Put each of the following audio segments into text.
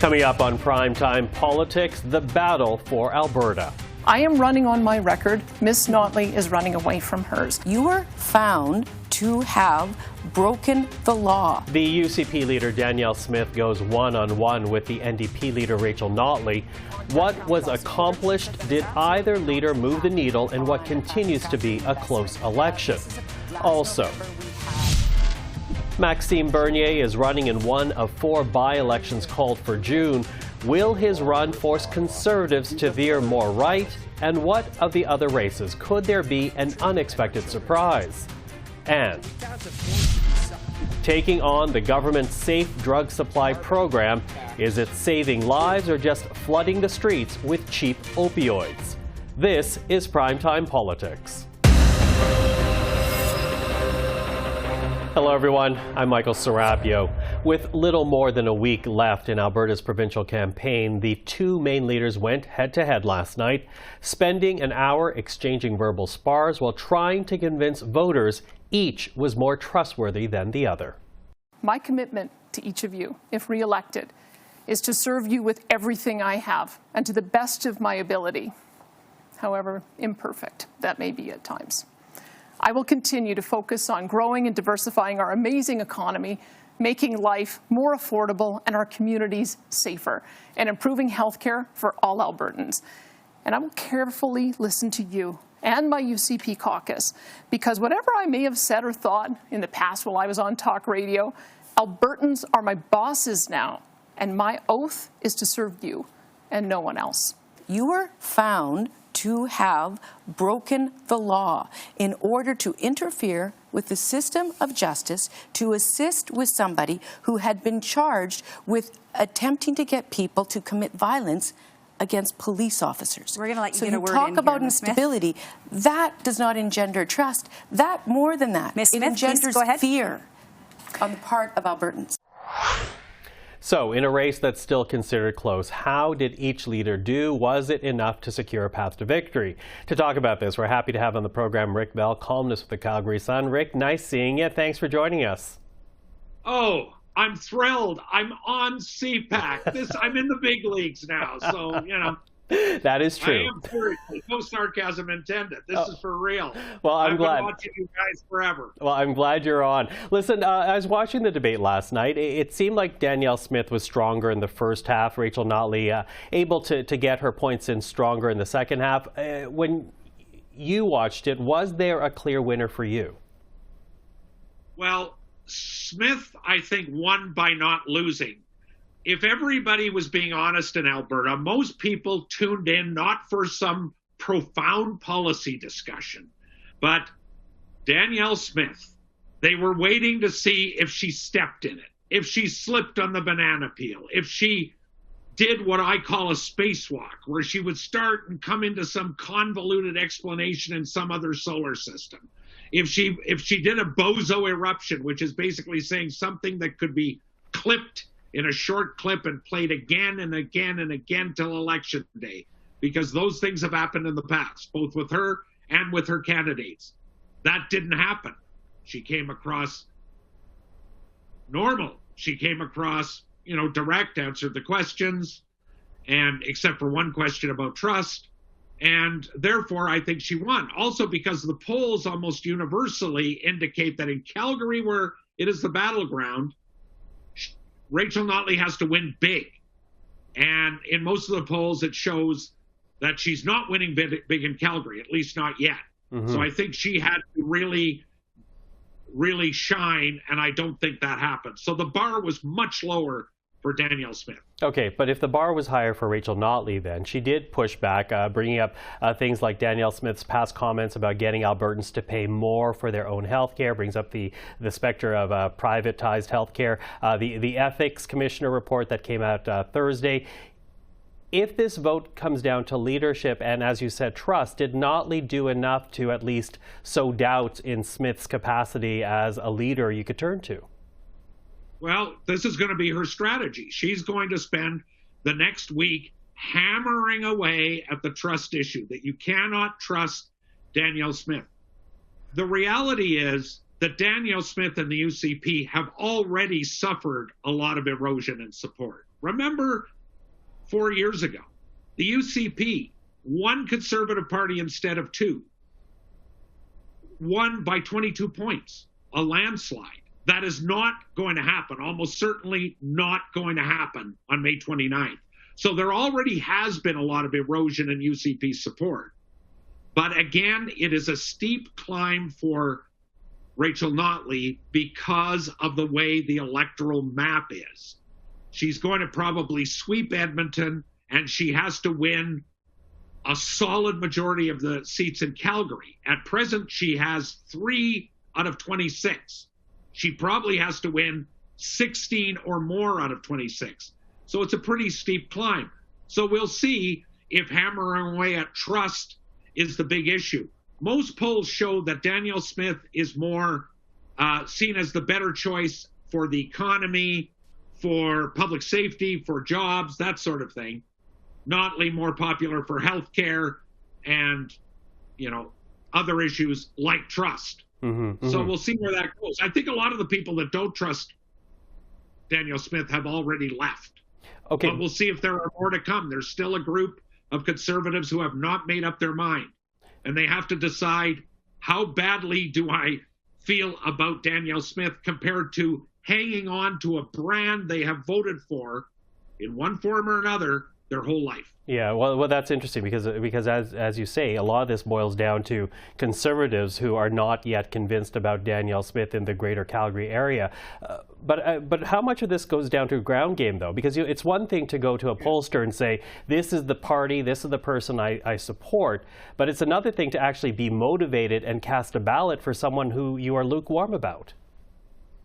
Coming up on Primetime Politics, the battle for Alberta. I am running on my record. Miss Notley is running away from hers. You were found to have broken the law. The UCP leader Danielle Smith goes one-on-one with the NDP leader Rachel Notley. What was accomplished? Did either leader move the needle in what continues to be a close election? Also, Maxime Bernier is running in one of 4 by-elections called for June. Will his run force Conservatives to veer more right? And what of the other races? Could there be an unexpected surprise? And taking on the government's safe drug supply program, is it saving lives or just flooding the streets with cheap opioids? This is Primetime Politics. Hello everyone, I'm Michael Serapio. With little more than a week left in Alberta's provincial campaign, the 2 main leaders went head-to-head last night, spending an hour exchanging verbal spars while trying to convince voters each was more trustworthy than the other. My commitment to each of you, if re-elected, is to serve you with everything I have and to the best of my ability, however imperfect that may be at times. I will continue to focus on growing and diversifying our amazing economy, making life more affordable and our communities safer, and improving healthcare for all Albertans. And I will carefully listen to you and my UCP caucus, because whatever I may have said or thought in the past while I was on talk radio, Albertans are my bosses now, and my oath is to serve you and no one else. You were found to have broken the law in order to interfere with the system of justice, to assist with somebody who had been charged with attempting to get people to commit violence against police officers. We're going to let you so get a you word talk in about here, Ms. instability. That does not engender trust. That, more than that, Ms. it Smith, engenders go ahead. fear on the part of Albertans. So, in a race that's still considered close, how did each leader do? Was it enough to secure a path to victory? To talk about this, we're happy to have on the program Rick Bell, columnist with the Calgary Sun. Rick, nice seeing you. Thanks for joining us. Oh, I'm thrilled. I'm on CPAC. I'm in the big leagues now, so, you know. That is true. I am serious. No sarcasm intended. This is for real. Well, I'm glad. I've been watching you guys forever. Well, I'm glad you're on. Listen, I was watching the debate last night. It seemed like Danielle Smith was stronger in the first half. Rachel Notley able to get her points in stronger in the second half. When you watched it, was there a clear winner for you? Well, Smith, I think, won by not losing. If everybody was being honest in Alberta, most people tuned in not for some profound policy discussion, but Danielle Smith. They were waiting to see if she stepped in it, if she slipped on the banana peel, if she did what I call a spacewalk, where she would start and come into some convoluted explanation in some other solar system. If she did a bozo eruption, which is basically saying something that could be clipped in a short clip and played again and again and again till election day, because those things have happened in the past, both with her and with her candidates. That didn't happen. She came across normal. She came across, direct, answered the questions, and except for one question about trust. And therefore, I think she won. Also because the polls almost universally indicate that in Calgary, where it is the battleground, Rachel Notley has to win big. And in most of the polls, it shows that she's not winning big in Calgary, at least not yet. Mm-hmm. So I think she had to really, really shine, and I don't think that happened. So the bar was much lower for Danielle Smith. Okay, but if the bar was higher for Rachel Notley, then she did push back, bringing up things like Danielle Smith's past comments about getting Albertans to pay more for their own health care, brings up the specter of privatized health care, the ethics commissioner report that came out Thursday. If this vote comes down to leadership and, as you said, trust, did Notley do enough to at least sow doubt in Smith's capacity as a leader you could turn to? Well, this is going to be her strategy. She's going to spend the next week hammering away at the trust issue, that you cannot trust Danielle Smith. The reality is that Danielle Smith and the UCP have already suffered a lot of erosion in support. Remember 4 years ago. The UCP, one Conservative Party instead of two, won by 22 points, a landslide. That is not going to happen, almost certainly not going to happen on May 29th. So there already has been a lot of erosion in UCP support. But again, it is a steep climb for Rachel Notley because of the way the electoral map is. She's going to probably sweep Edmonton, and she has to win a solid majority of the seats in Calgary. At present, she has 3 out of 26. She probably has to win 16 or more out of 26. So it's a pretty steep climb. So we'll see if hammering away at trust is the big issue. Most polls show that Danielle Smith is more seen as the better choice for the economy, for public safety, for jobs, that sort of thing. Notley more popular for healthcare and, other issues like trust. So we'll see where that goes. I think a lot of the people that don't trust Danielle Smith have already left. Okay. But we'll see if there are more to come. There's still a group of Conservatives who have not made up their mind. And they have to decide, how badly do I feel about Danielle Smith compared to hanging on to a brand they have voted for in one form or another their whole life. Yeah, well, that's interesting because as you say, a lot of this boils down to Conservatives who are not yet convinced about Danielle Smith in the greater Calgary area. But how much of this goes down to ground game, though? Because it's one thing to go to a pollster and say, this is the party, this is the person I support, but it's another thing to actually be motivated and cast a ballot for someone who you are lukewarm about.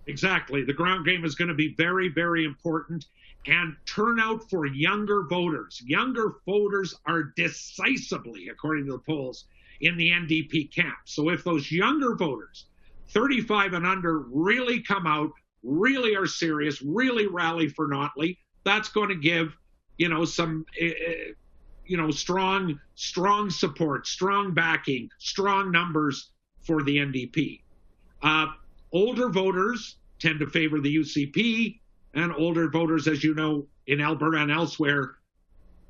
Exactly. The ground game is going to be very, very important. And turnout for younger voters. Younger voters are decisively, according to the polls, in the NDP camp. So if those younger voters, 35 and under, really come out, really are serious, really rally for Notley, that's going to give, some, strong support, strong backing, strong numbers for the NDP. Older voters tend to favor the UCP. And older voters, as you know, in Alberta and elsewhere,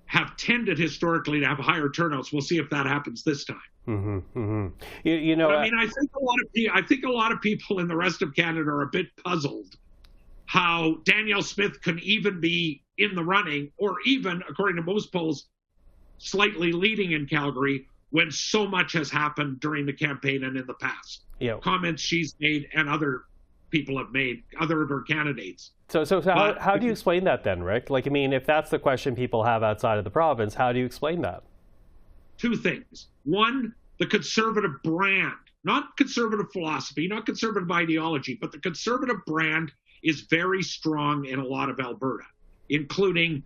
have tended historically to have higher turnouts. We'll see if that happens this time. I think a lot of people in the rest of Canada are a bit puzzled how Danielle Smith can even be in the running, or even, according to most polls, slightly leading in Calgary when so much has happened during the campaign and in the past. Yeah. Comments she's made and other people have made, other of her candidates. So how do you explain that then, Rick? If that's the question people have outside of the province, how do you explain that? Two things. One, the Conservative brand, not Conservative philosophy, not Conservative ideology, but the Conservative brand is very strong in a lot of Alberta, including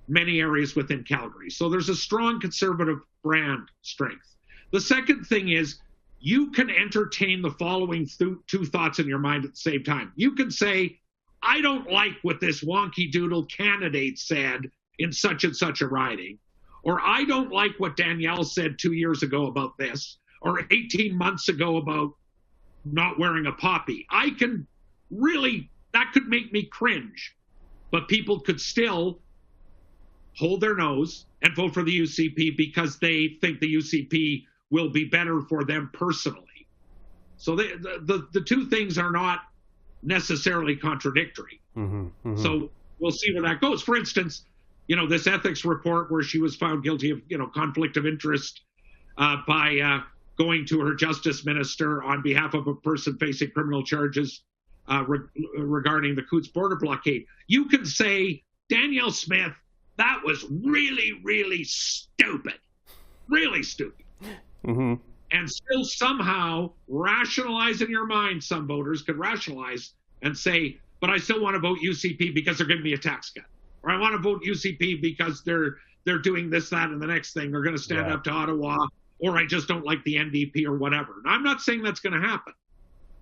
many areas within Calgary. So there's a strong Conservative brand strength. The second thing is, you can entertain the following two thoughts in your mind at the same time. You can say, I don't like what this wonky doodle candidate said in such and such a riding, or I don't like what Danielle said 2 years ago about this, or 18 months ago about not wearing a poppy. That could make me cringe, but people could still hold their nose and vote for the UCP because they think the UCP will be better for them personally. So the two things are not necessarily contradictory. So we'll see where that goes. For instance, this ethics report where she was found guilty of, conflict of interest by going to her justice minister on behalf of a person facing criminal charges regarding the Coutts border blockade. You can say, Danielle Smith, that was really, really stupid. Really stupid. And still somehow rationalize in your mind, some voters could rationalize and say, but I still want to vote UCP because they're giving me a tax cut. Or I want to vote UCP because they're doing this, that, and the next thing. They're going to stand up to Ottawa, or I just don't like the NDP or whatever. And I'm not saying that's going to happen.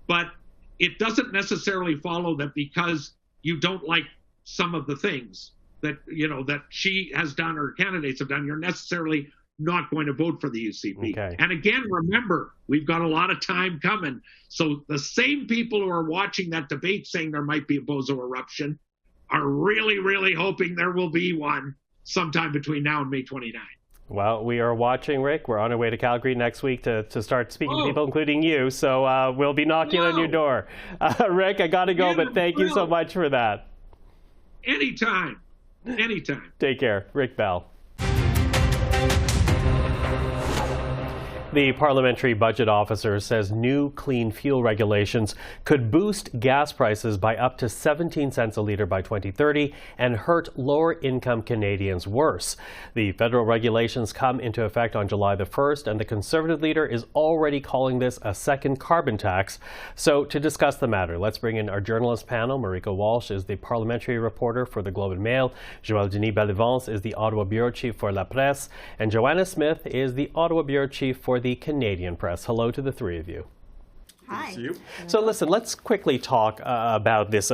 But it doesn't necessarily follow that because you don't like some of the things that, that she has done or candidates have done, you're necessarily not going to vote for the UCP. Okay. And again, remember, we've got a lot of time coming. So the same people who are watching that debate saying there might be a bozo eruption are really, really hoping there will be one sometime between now and May 29. Well, we are watching, Rick. We're on our way to Calgary next week to start speaking to people, including you. So we'll be knocking on your door. Rick, I got to go, but thank you so much for that. Anytime. Anytime. Take care. Rick Bell. The Parliamentary Budget Officer says new clean fuel regulations could boost gas prices by up to 17 cents a litre by 2030 and hurt lower-income Canadians worse. The federal regulations come into effect on July the 1st, and the Conservative leader is already calling this a second carbon tax. So to discuss the matter, let's bring in our journalist panel. Marieke Walsh is the parliamentary reporter for the Globe and Mail. Joël-Denis Bellavance is the Ottawa bureau chief for La Presse. And Joanna Smith is the Ottawa bureau chief for the Canadian Press. Hello to the three of you. Hi. So listen, let's quickly talk about this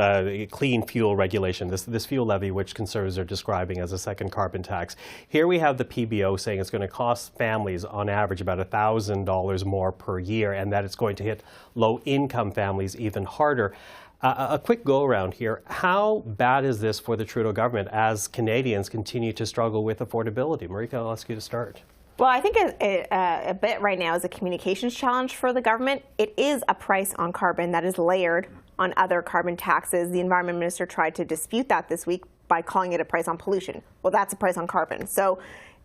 clean fuel regulation, this fuel levy, which Conservatives are describing as a second carbon tax. Here we have the PBO saying it's going to cost families on average about $1,000 more per year, and that it's going to hit low-income families even harder. A quick go-around here. How bad is this for the Trudeau government as Canadians continue to struggle with affordability? Marieke, I'll ask you to start. Well, I think a bit right now is a communications challenge for the government. It is a price on carbon that is layered on other carbon taxes. The Environment Minister tried to dispute that this week by calling it a price on pollution. Well, that's a price on carbon. So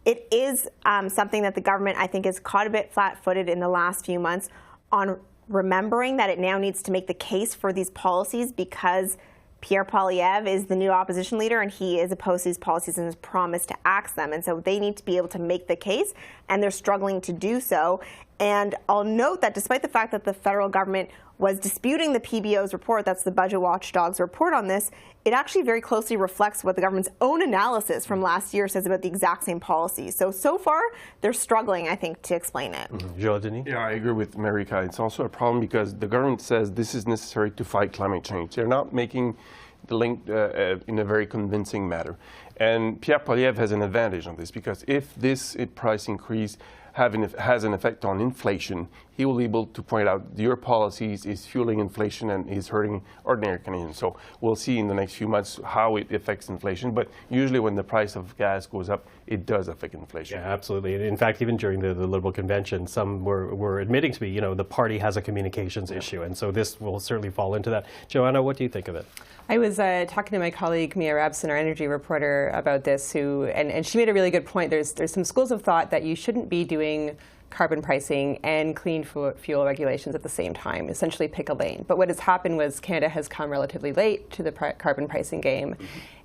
it is something that the government, I think, has caught a bit flat-footed in the last few months on remembering that it now needs to make the case for these policies because Pierre Poilievre is the new opposition leader, and he is opposed to these policies and has promised to axe them. And so they need to be able to make the case, and they're struggling to do so. And I'll note that despite the fact that the federal government was disputing the PBO's report, that's the Budget Watchdog's report on this, it actually very closely reflects what the government's own analysis from last year says about the exact same policy. So far, they're struggling, I think, to explain it. Joël-Denis? Yeah, I agree with Marieke. It's also a problem because the government says this is necessary to fight climate change. They're not making the link in a very convincing manner. And Pierre Poilievre has an advantage on this because if this price increase has an effect on inflation, he will be able to point out your policies is fueling inflation and is hurting ordinary Canadians. So we'll see in the next few months how it affects inflation. But usually when the price of gas goes up, it does affect inflation. Yeah, absolutely. In fact, even during the Liberal convention, some were admitting to me, the party has a communications issue. And so this will certainly fall into that. Joanna, what do you think of it? I was talking to my colleague Mia Rabson, our energy reporter, about this, and she made a really good point. There's some schools of thought that you shouldn't be doing carbon pricing and clean fuel regulations at the same time, essentially pick a lane. But what has happened was Canada has come relatively late to the carbon pricing game.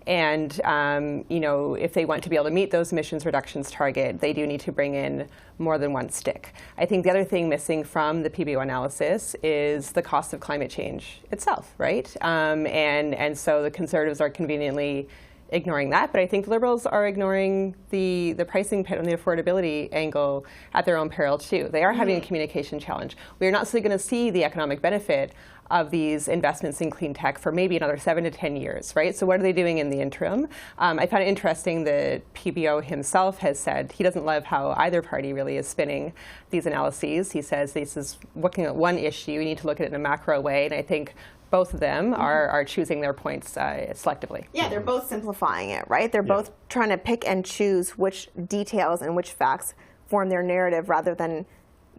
And, if they want to be able to meet those emissions reductions target, they do need to bring in more than one stick. I think the other thing missing from the PBO analysis is the cost of climate change itself, right? And so the Conservatives are conveniently ignoring that, but I think the Liberals are ignoring the pricing and the affordability angle at their own peril too. They are having a communication challenge. We are not simply going to see the economic benefit of these investments in clean tech for maybe another 7 to 10 years, right? So what are they doing in the interim? I found it interesting that PBO himself has said he doesn't love how either party really is spinning these analyses. He says this is looking at one issue, you need to look at it in a macro way, and I think both of them are choosing their points selectively. Yeah, they're both simplifying it, right? They're both trying to pick and choose which details and which facts form their narrative rather than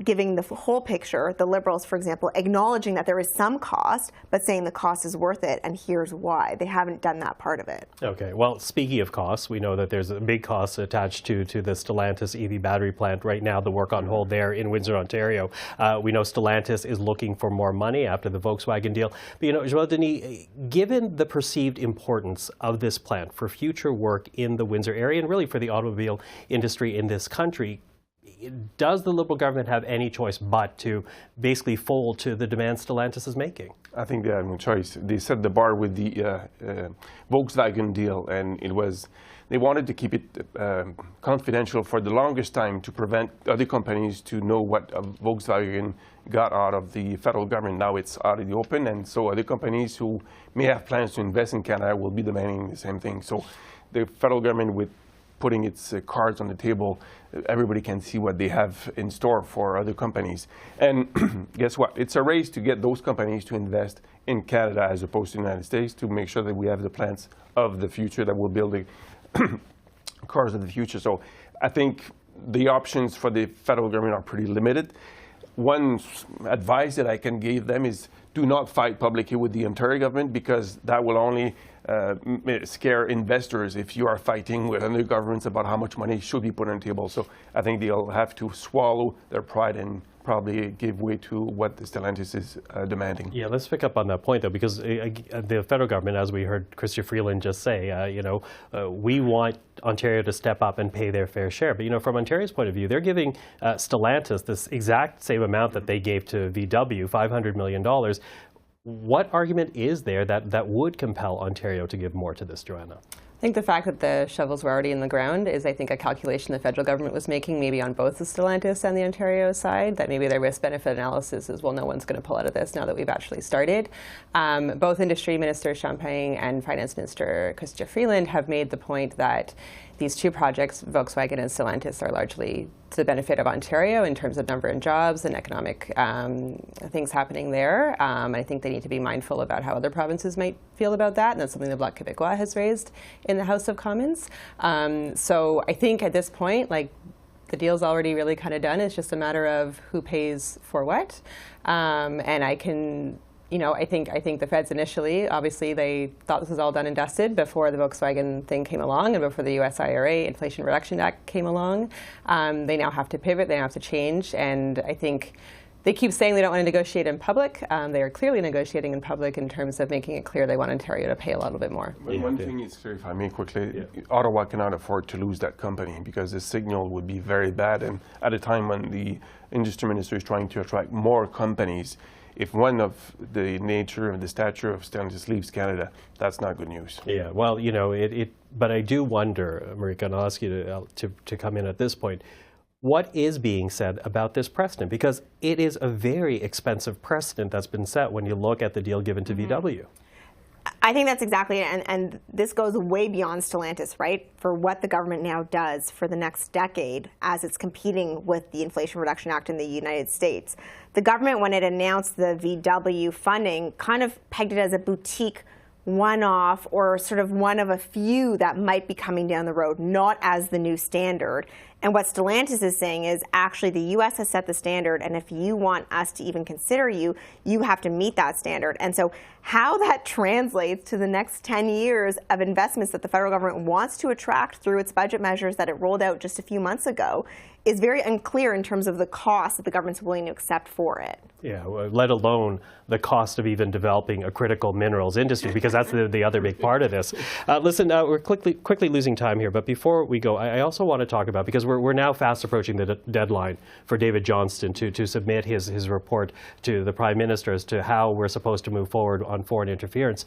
giving the whole picture. The Liberals, for example, acknowledging that there is some cost, but saying the cost is worth it, and here's why. They haven't done that part of it. Okay. Well, speaking of costs, we know that there's a big cost attached to the Stellantis EV battery plant right now, the work on hold there in Windsor, Ontario. We know Stellantis is looking for more money after the Volkswagen deal. But, Joël-Denis, given the perceived importance of this plant for future work in the Windsor area and really for the automobile industry in this country, does the Liberal government have any choice but to basically fold to the demands Stellantis is making? I think they have no choice. They set the bar with the Volkswagen deal, and they wanted to keep it confidential for the longest time to prevent other companies to know what Volkswagen got out of the federal government. Now it's out in the open, and so other companies who may have plans to invest in Canada will be demanding the same thing. So the federal government, with putting its cards on the table, everybody can see what they have in store for other companies. And guess what? It's a race to get those companies to invest in Canada as opposed to the United States to make sure that we have the plants of the future that will build cars of the future. So I think the options for the federal government are pretty limited. One advice that I can give them is do not fight publicly with the Ontario government, because that will only scare investors if you are fighting with other governments about how much money should be put on the table. So I think they'll have to swallow their pride and probably give way to what the Stellantis is demanding. Yeah, let's pick up on that point, though, because the federal government, as we heard Chrystia Freeland just say, we want Ontario to step up and pay their fair share. But, from Ontario's point of view, they're giving Stellantis this exact same amount that they gave to VW, $500 million. What argument is there that would compel Ontario to give more to this, Joanna? I think the fact that the shovels were already in the ground is, I think, a calculation the federal government was making, maybe on both the Stellantis and the Ontario side, that maybe their risk-benefit analysis is, well, no one's going to pull out of this now that we've actually started. Both Industry Minister Champagne and Finance Minister Chrystia Freeland have made the point that these two projects, Volkswagen and Stellantis, are largely to the benefit of Ontario in terms of number and jobs and economic things happening there. I think they need to be mindful about how other provinces might feel about that, and that's something the Bloc Québécois has raised in the House of Commons. So I think at this point, the deal's already really kind of done. It's just a matter of who pays for what. And I can, I think the feds initially, obviously, they thought this was all done and dusted before the Volkswagen thing came along and before the US IRA, Inflation Reduction Act, came along. They now have to pivot, they now have to change, and I think they keep saying they don't want to negotiate in public. They are clearly negotiating in public in terms of making it clear they want Ontario to pay a little bit more. One thing is clear, if I may quickly, Ottawa cannot afford to lose that company, because the signal would be very bad. And at a time when the industry minister is trying to attract more companies, if one of the nature and the stature of Stellantis leaves Canada, that's not good news. Yeah, well, but I do wonder, Marieke, and I'll ask you to come in at this point, what is being said about this precedent? Because it is a very expensive precedent that's been set when you look at the deal given to VW. I think that's exactly it, and this goes way beyond Stellantis, right? For what the government now does for the next decade as it's competing with the Inflation Reduction Act in the United States. The government, when it announced the VW funding, kind of pegged it as a boutique one-off or sort of one of a few that might be coming down the road, not as the new standard. And what Stellantis is saying is, actually, the U.S. has set the standard, and if you want us to even consider you, you have to meet that standard. And so how that translates to the next 10 years of investments that the federal government wants to attract through its budget measures that it rolled out just a few months ago is very unclear in terms of the cost that the government's willing to accept for it. Yeah, let alone the cost of even developing a critical minerals industry, because that's the other big part of this. Listen, we're quickly losing time here, but before we go, I also want to talk about, because we're now fast approaching the deadline for David Johnston to submit his report to the Prime Minister as to how we're supposed to move forward on foreign interference.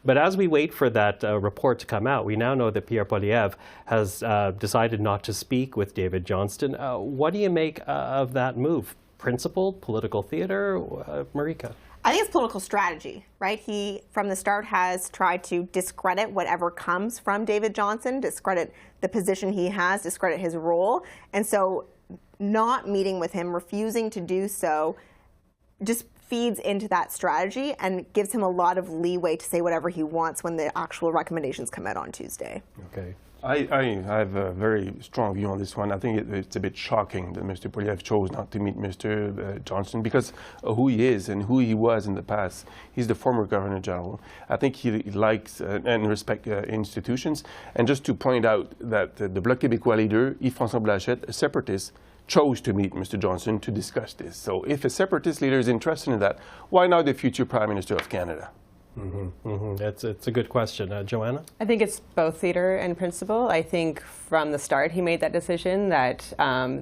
But as we wait for that report to come out, we now know that Pierre Poilievre has decided not to speak with David Johnston. What do you make of that move? Principle, political theater, Marieke? I think it's political strategy, right? He, from the start, has tried to discredit whatever comes from David Johnston, discredit the position he has, discredit his role. And so not meeting with him, refusing to do so, just feeds into that strategy and gives him a lot of leeway to say whatever he wants when the actual recommendations come out on Tuesday. Okay. I have a very strong view on this one. I think it's a bit shocking that Mr. Poilievre chose not to meet Mr. Johnston because of who he is and who he was in the past. He's the former Governor General. I think he likes and respects institutions. And just to point out that the Bloc Québécois leader, Yves-François Blanchet, a separatist, chose to meet Mr. Johnston to discuss this. So if a separatist leader is interested in that, why not the future Prime Minister of Canada? It's a good question. Joanna? I think it's both theater and principle. I think from the start he made that decision that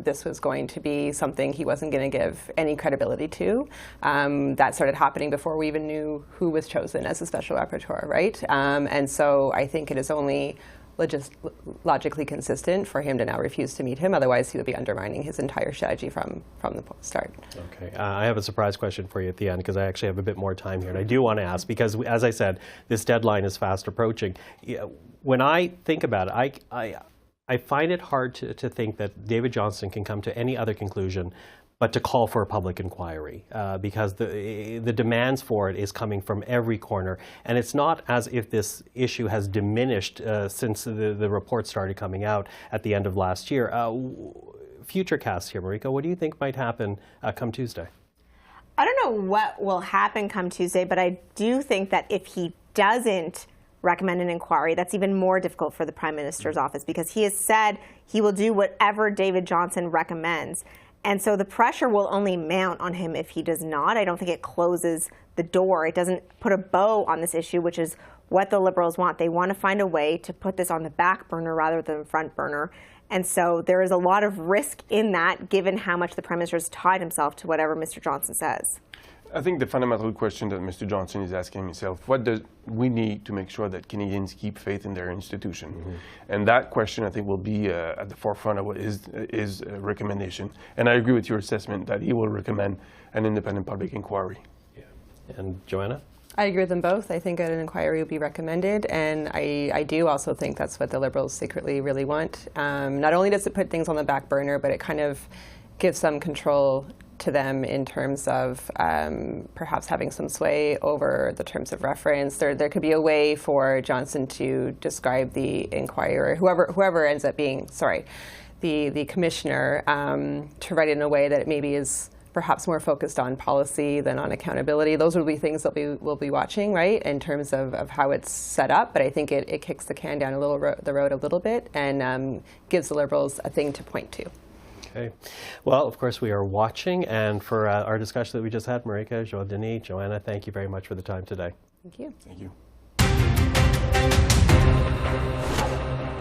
this was going to be something he wasn't going to give any credibility to. That started happening before we even knew who was chosen as a special rapporteur, right? And so I think it is only logically consistent for him to now refuse to meet him. Otherwise, he would be undermining his entire strategy from the start. Okay. I have a surprise question for you at the end because I actually have a bit more time here. And I do want to ask because, as I said, this deadline is fast approaching. When I think about it, I find it hard to think that David Johnston can come to any other conclusion but to call for a public inquiry because the demands for it is coming from every corner. And it's not as if this issue has diminished since the report started coming out at the end of last year. Future cast here, Marieke, what do you think might happen come Tuesday? I don't know what will happen come Tuesday, but I do think that if he doesn't recommend an inquiry, that's even more difficult for the Prime Minister's office, because he has said he will do whatever David Johnston recommends. And so the pressure will only mount on him if he does not. I don't think it closes the door. It doesn't put a bow on this issue, which is what the Liberals want. They want to find a way to put this on the back burner rather than front burner. And so there is a lot of risk in that, given how much the Prime Minister has tied himself to whatever Mr. Johnston says. I think the fundamental question that Mr. Johnston is asking himself, what do we need to make sure that Canadians keep faith in their institution? Mm-hmm. And that question, I think, will be at the forefront of what his recommendation. And I agree with your assessment that he will recommend an independent public inquiry. Yeah. And Joanna? I agree with them both. I think an inquiry would be recommended, and I do also think that's what the Liberals secretly really want. Not only does it put things on the back burner, but it kind of gives some control to them in terms of perhaps having some sway over the terms of reference. There could be a way for Johnston to describe the inquirer, whoever ends up being, the commissioner, to write it in a way that it maybe is perhaps more focused on policy than on accountability. Those will be things that we'll be watching, right, in terms of how it's set up. But I think it kicks the can down the road a little bit and gives the Liberals a thing to point to. Okay. Well, of course, we are watching. And for our discussion that we just had, Marieke, Joël-Denis, Joanna, thank you very much for the time today. Thank you. Thank you.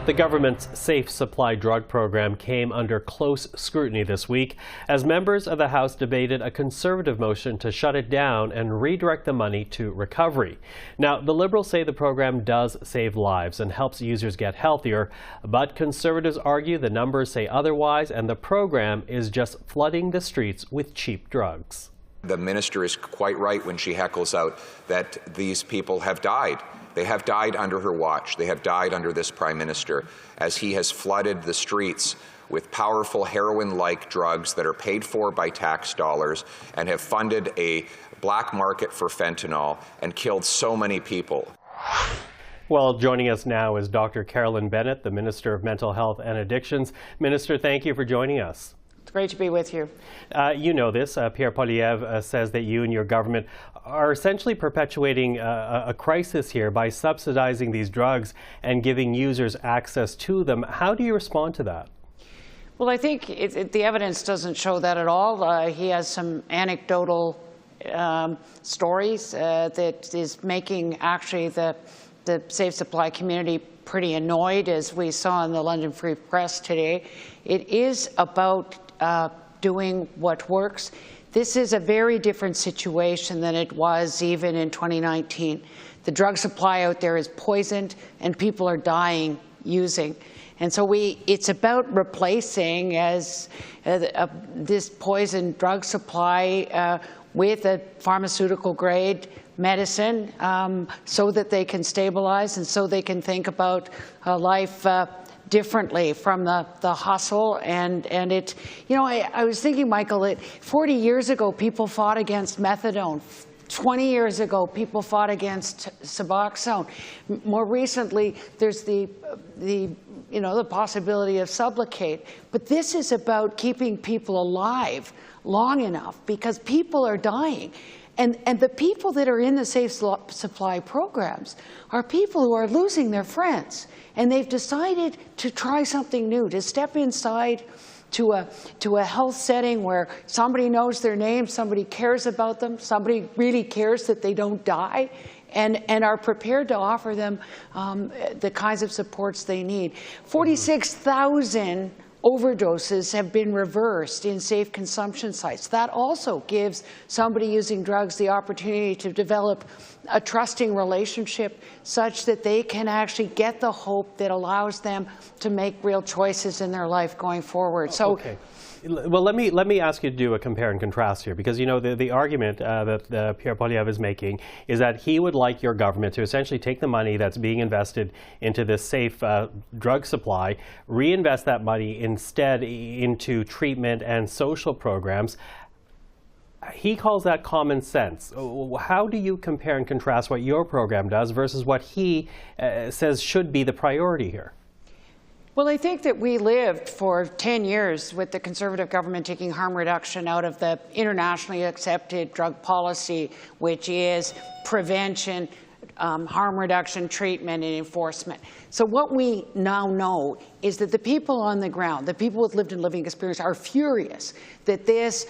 The government's Safe Supply drug program came under close scrutiny this week as members of the House debated a Conservative motion to shut it down and redirect the money to recovery. Now, the Liberals say the program does save lives and helps users get healthier, but Conservatives argue the numbers say otherwise and the program is just flooding the streets with cheap drugs. The minister is quite right when she heckles out that these people have died. They have died under her watch. They have died under this Prime Minister as he has flooded the streets with powerful heroin-like drugs that are paid for by tax dollars and have funded a black market for fentanyl and killed so many people. Well, joining us now is Dr. Carolyn Bennett, the Minister of Mental Health and Addictions. Minister, thank you for joining us. It's great to be with you. You know this. Pierre Poilievre says that you and your government are essentially perpetuating a crisis here by subsidizing these drugs and giving users access to them. How do you respond to that? Well, I think the evidence doesn't show that at all. He has some anecdotal stories that is making actually the Safe Supply community pretty annoyed, as we saw in the London Free Press today. It is about doing what works. This is a very different situation than it was even in 2019. The drug supply out there is poisoned and people are dying using. And so it's about replacing this poisoned drug supply with a pharmaceutical grade medicine so that they can stabilize and so they can think about life differently from the hustle and it, I was thinking, Michael, that 40 years ago people fought against methadone. 20 years ago people fought against Suboxone. More recently there's the possibility of Sublocade. But this is about keeping people alive long enough because people are dying. And the people that are in the Safe Supply programs are people who are losing their friends. And they've decided to try something new, to step inside to a health setting where somebody knows their name, somebody cares about them, somebody really cares that they don't die, and are prepared to offer them the kinds of supports they need. 46,000 overdoses have been reversed in safe consumption sites. That also gives somebody using drugs the opportunity to develop a trusting relationship such that they can actually get the hope that allows them to make real choices in their life going forward. So, okay. Well, let me ask you to do a compare and contrast here, because you know the argument that Pierre Poilievre is making is that he would like your government to essentially take the money that's being invested into this safe drug supply, reinvest that money instead into treatment and social programs. He calls that common sense. How do you compare and contrast what your program does versus what he says should be the priority here? Well, I think that we lived for 10 years with the Conservative government taking harm reduction out of the internationally accepted drug policy, which is prevention, harm reduction, treatment, and enforcement. So what we now know is that the people on the ground, the people with lived and living experience, are furious that this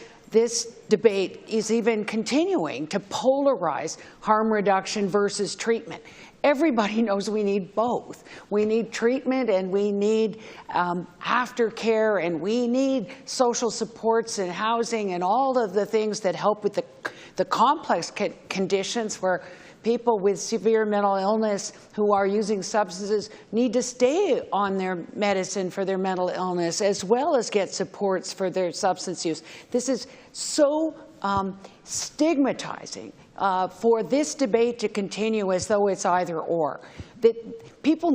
debate is even continuing to polarize harm reduction versus treatment. Everybody knows we need both. We need treatment, and we need aftercare, and we need social supports and housing and all of the things that help with the complex conditions where people with severe mental illness who are using substances need to stay on their medicine for their mental illness, as well as get supports for their substance use. This is so stigmatizing for this debate to continue as though it's either or. That people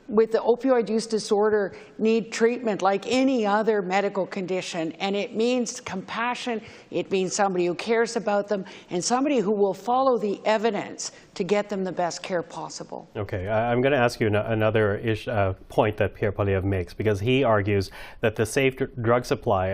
with the opioid use disorder need treatment like any other medical condition, and it means compassion, it means somebody who cares about them, and somebody who will follow the evidence to get them the best care possible. Okay, I'm going to ask you another point that Pierre Poilievre makes, because he argues that the safe drug supply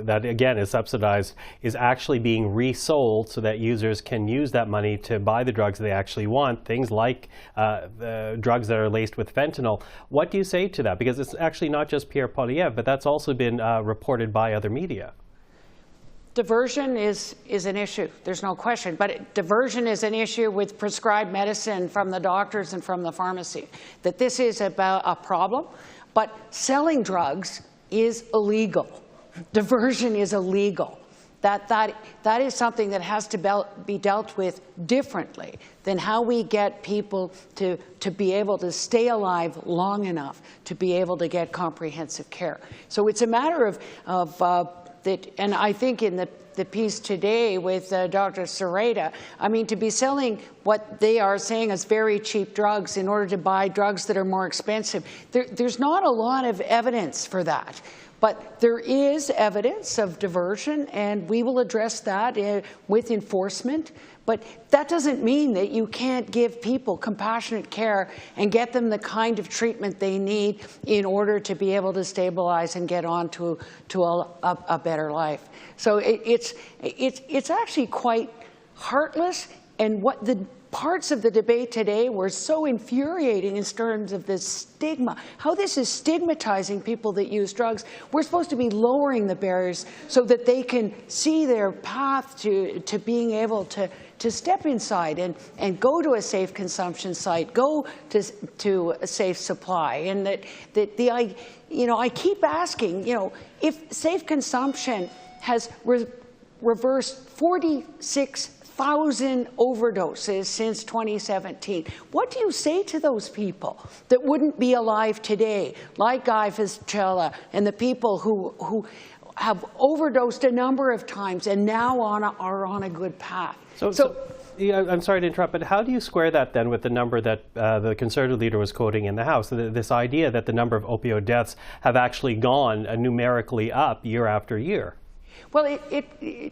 that again is subsidized is actually being resold so that users can use that money to buy the drugs they actually want, things like the drugs that are laced with fentanyl. What do you say to that? Because it's actually not just Pierre Poilievre, but that's also been reported by other media. Diversion is an issue, there's no question, but diversion is an issue with prescribed medicine from the doctors and from the pharmacy. That this is about a problem, but selling drugs is illegal. Diversion is illegal. That is something that has to be dealt with differently than how we get people to be able to stay alive long enough to be able to get comprehensive care. So it's a matter of that, and I think in the piece today with Dr. Sereda, I mean, to be selling what they are saying as very cheap drugs in order to buy drugs that are more expensive, there's not a lot of evidence for that. But there is evidence of diversion, and we will address that with enforcement. But that doesn't mean that you can't give people compassionate care and get them the kind of treatment they need in order to be able to stabilize and get on to a better life. So it's actually quite heartless, and what the parts of the debate today were so infuriating in terms of the stigma, how this is stigmatizing people that use drugs. We're supposed to be lowering the barriers so that they can see their path to being able to step inside and go to a safe consumption site, go to a safe supply. And I keep asking, if safe consumption has reversed 46,000 overdoses since 2017. What do you say to those people that wouldn't be alive today, like Guy Fitzgerald and the people who have overdosed a number of times and now are on a good path? So yeah, I'm sorry to interrupt, but how do you square that then with the number that the Conservative leader was quoting in the House, this idea that the number of opioid deaths have actually gone numerically up year after year? Well,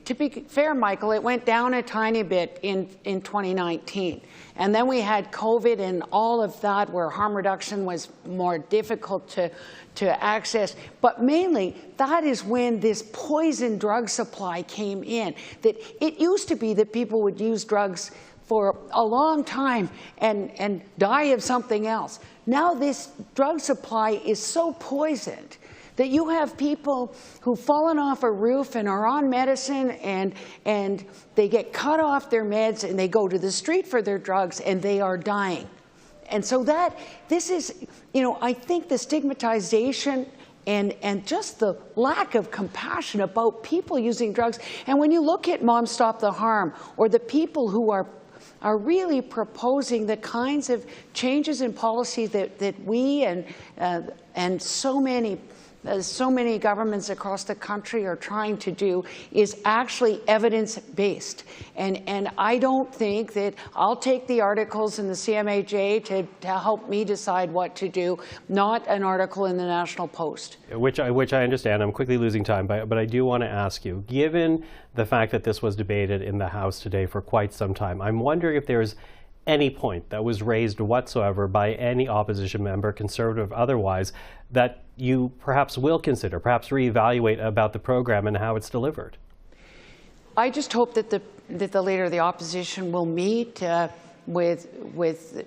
to be fair, Michael, it went down a tiny bit in 2019. And then we had COVID and all of that, where harm reduction was more difficult to access. But mainly, that is when this poison drug supply came in. That it used to be that people would use drugs for a long time and die of something else. Now this drug supply is so poisoned that you have people who've fallen off a roof and are on medicine, and they get cut off their meds and they go to the street for their drugs and they are dying. And so this is, I think the stigmatization and just the lack of compassion about people using drugs. And when you look at Mom Stop the Harm, or the people who are really proposing the kinds of changes in policy that we and so many as so many governments across the country are trying to do, is actually evidence-based. And I don't think that I'll take the articles in the CMAJ to help me decide what to do, not an article in the National Post. Which I understand. I'm quickly losing time, but I do want to ask you, given the fact that this was debated in the House today for quite some time, I'm wondering if there's any point that was raised whatsoever by any opposition member, conservative otherwise, that you perhaps will consider, perhaps reevaluate about the program and how it's delivered. I just hope that the leader of the opposition will meet with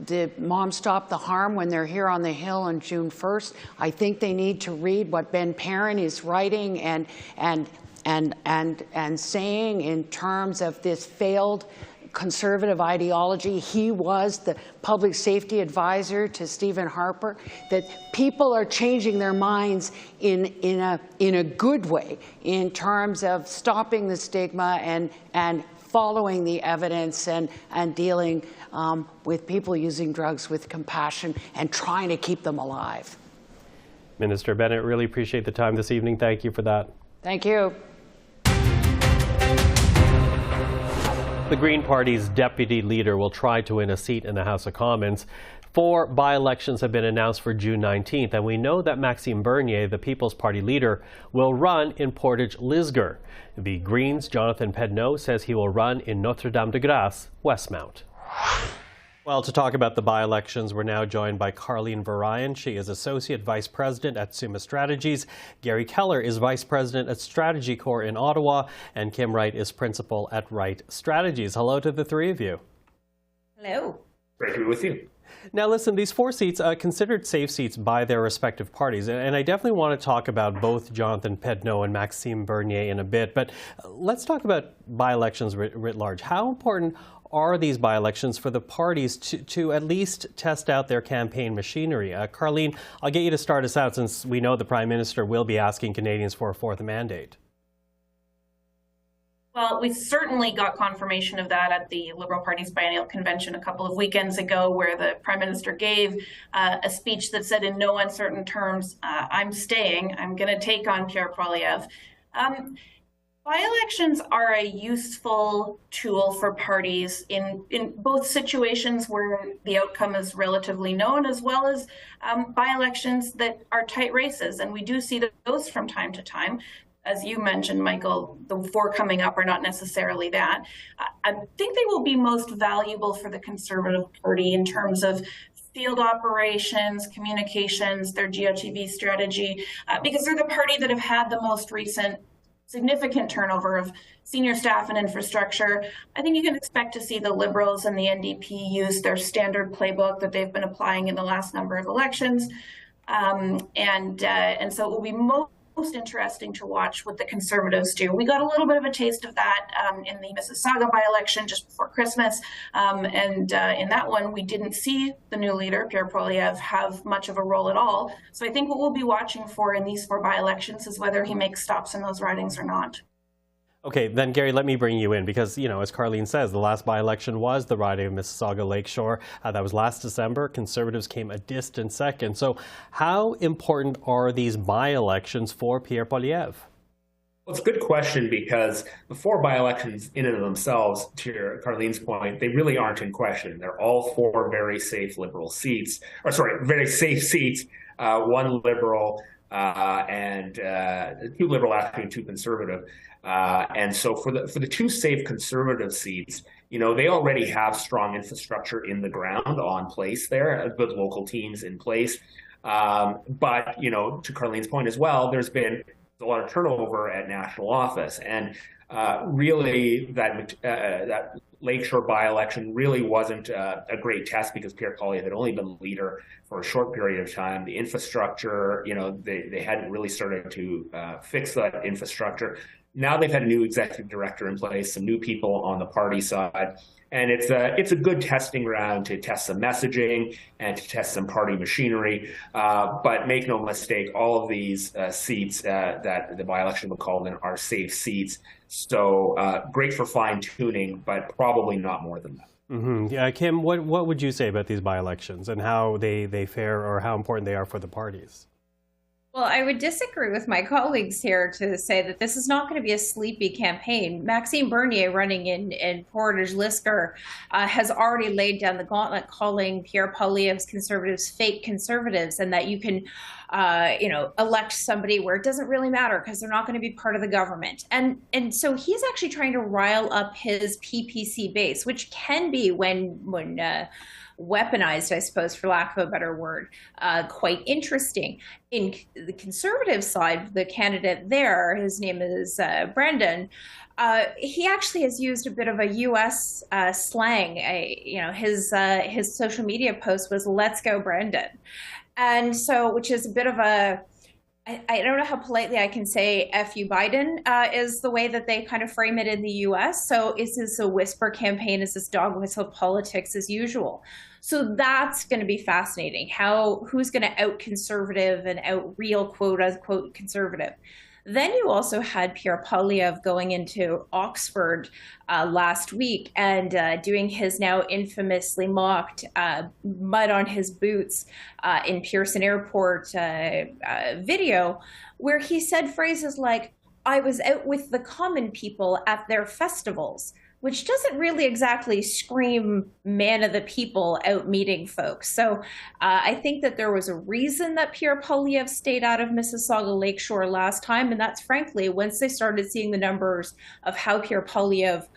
the Moms Stop the Harm when they're here on the Hill on June 1st. I think they need to read what Ben Perrin is writing and saying in terms of this failed conservative ideology. He was the public safety advisor to Stephen Harper, that people are changing their minds in a good way in terms of stopping the stigma and following the evidence and dealing with people using drugs with compassion and trying to keep them alive. Minister Bennett, really appreciate the time this evening. Thank you for that. Thank you. The Green Party's deputy leader will try to win a seat in the House of Commons. 4 by-elections have been announced for June 19th, and we know that Maxime Bernier, the People's Party leader, will run in Portage-Lisgar. The Greens' Jonathan Pedneau says he will run in Notre-Dame-de-Grâce, Westmount. Well, to talk about the by-elections, we're now joined by Carlene Variyan. She is Associate Vice President at Summa Strategies. Gerry Keller is Vice President at Strategy Corps in Ottawa. And Kim Wright is Principal at Wright Strategies. Hello to the three of you. Hello. Great to be with you. Now, listen, these 4 seats are considered safe seats by their respective parties. And I definitely want to talk about both Jonathan Pedneau and Maxime Bernier in a bit. But let's talk about by-elections writ large. How important are these by-elections for the parties to at least test out their campaign machinery? Carlene, I'll get you to start us out, since we know the Prime Minister will be asking Canadians for a 4th mandate. Well, we certainly got confirmation of that at the Liberal Party's biennial convention a couple of weekends ago, where the Prime Minister gave a speech that said in no uncertain terms, I'm staying, I'm going to take on Pierre Poilievre. By-elections are a useful tool for parties in both situations where the outcome is relatively known, as well as by-elections that are tight races. And we do see those from time to time. As you mentioned, Michael, the 4 coming up are not necessarily that. I think they will be most valuable for the Conservative Party in terms of field operations, communications, their GOTV strategy, because they're the party that have had the most recent significant turnover of senior staff and infrastructure. I think you can expect to see the Liberals and the NDP use their standard playbook that they've been applying in the last number of elections. And so it will be most interesting to watch what the Conservatives do. We got a little bit of a taste of that in the Mississauga by-election just before Christmas. In that one, we didn't see the new leader, Pierre Poilievre, have much of a role at all. So I think what we'll be watching for in these 4 by-elections is whether he makes stops in those ridings or not. Okay, then, Gerry, let me bring you in because, you know, as Carlene says, the last by-election was the riding of Mississauga Lakeshore. That was last December. Conservatives came a distant second. So how important are these by-elections for Pierre Poilievre? Well, it's a good question, because the 4 by-elections in and of themselves, to Carlene's point, they really aren't in question. They're all 4 very safe Liberal seats, very safe seats, 1 Liberal and 2 Liberal after 2 Conservative. And so for the 2 safe Conservative seats, you know, they already have strong infrastructure in the ground on place there, good local teams in place. But, you know, to Carlene's point as well, there's been a lot of turnover at national office. And really that Lakeshore by-election really wasn't a great test, because Pierre Poilievre had only been leader for a short period of time. The infrastructure, you know, they hadn't really started to fix that infrastructure. Now they've had a new executive director in place, some new people on the party side, and it's a good testing ground to test some messaging and to test some party machinery. But make no mistake, all of these seats that the by-election would call them are safe seats. So great for fine-tuning, but probably not more than that. Mm-hmm. Yeah, Kim, what would you say about these by-elections and how they fare, or how important they are for the parties? Well, I would disagree with my colleagues here to say that this is not going to be a sleepy campaign. Maxime Bernier, running in Portage-Lisgar, has already laid down the gauntlet, calling Pierre Poilievre's Conservatives fake Conservatives, and that you can, elect somebody where it doesn't really matter because they're not going to be part of the government. And so he's actually trying to rile up his PPC base, which can be when weaponized, I suppose, for lack of a better word, quite interesting. In the Conservative side, the candidate there, his name is Brendan, he actually has used a bit of a U.S. slang. His social media post was "Let's go, Brendan," and so, which is a bit of a, I don't know how politely I can say "F you, Biden" is the way that they kind of frame it in the U.S. So is this a whisper campaign? Is this dog whistle politics as usual? So that's going to be fascinating. Who's going to out conservative and out real quote unquote conservative? Then you also had Pierre Poilievre going into Oxford last week and doing his now infamously mocked mud on his boots in Pearson Airport video, where he said phrases like, "I was out with the common people at their festivals," which doesn't really exactly scream man of the people out meeting folks. So I think that there was a reason that Pierre Poilievre stayed out of Mississauga Lakeshore last time, and that's frankly, once they started seeing the numbers of how Pierre Poilievre